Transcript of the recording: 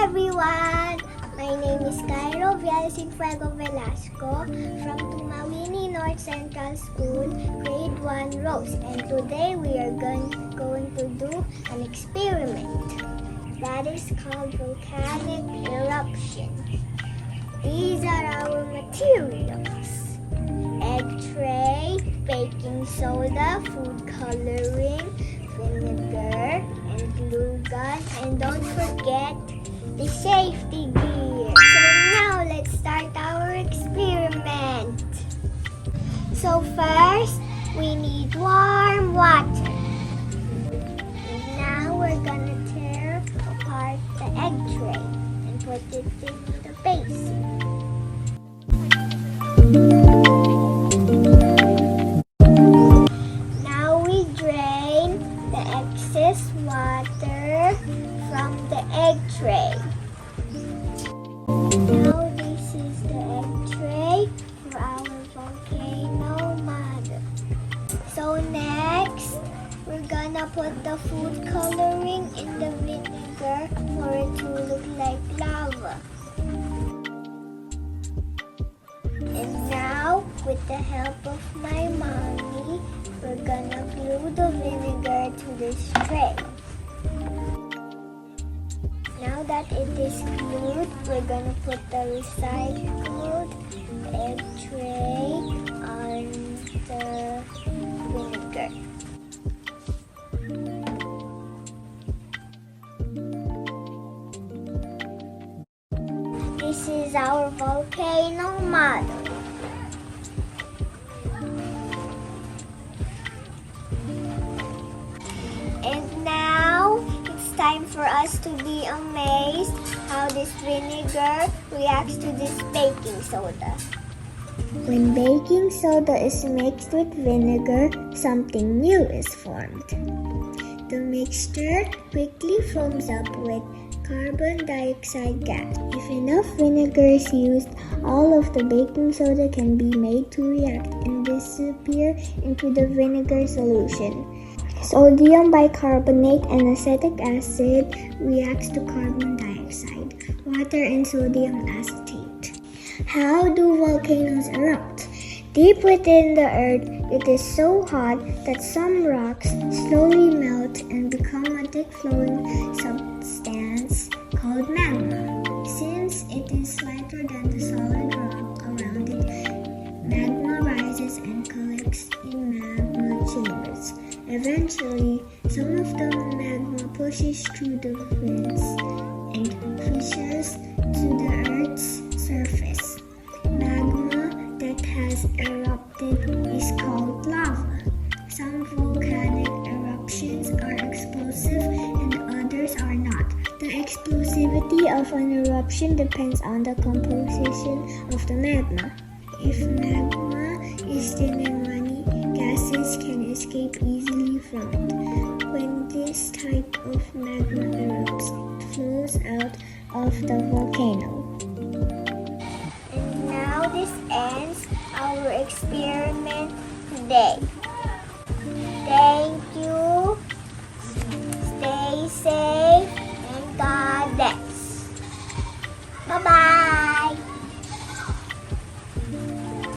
everyone! My name is Cairo Fuego Velasco from Tumawini North Central School, Grade 1 Rose. And today we are going to do an experiment that is called volcanic eruption. These are our materials: egg tray, baking soda, food coloring, vinegar, and glue gun, and don't forget the safety gear. So now let's start our experiment. So first, we need warm water. And now we're gonna tear apart the egg tray and put it in the basin. Now we drain the excess water from the egg tray. Now this is the egg tray for our volcano model. So next, we're gonna put the food coloring in the vinegar for it to look like lava. And now, with the help of my mommy, we're gonna glue the vinegar to this tray. Now that it is glued, we're gonna put the recycled egg tray on the vinegar. This is our volcano model. And now, it's time for us to be amazed how this vinegar reacts to this baking soda. When baking soda is mixed with vinegar, something new is formed. The mixture quickly foams up with carbon dioxide gas. If enough vinegar is used, all of the baking soda can be made to react and disappear into the vinegar solution. Sodium bicarbonate and acetic acid reacts to carbon dioxide, water, and sodium acetate. How do volcanoes erupt? Deep within the earth, it is so hot that some rocks slowly melt and become a thick flowing substance called magma. Since it is lighter than the solid rock around it, magma rises and collects in magma chambers. Eventually, some of the magma pushes through the vents and fissures to the Earth's surface. Magma that has erupted is called lava. Some volcanic eruptions are explosive and others are not. The explosivity of an eruption depends on the composition of the magma. If magma is thin and runny, gases can escape easily from it. When this type of magma erupts, it flows out of the volcano. And now this ends our experiment today.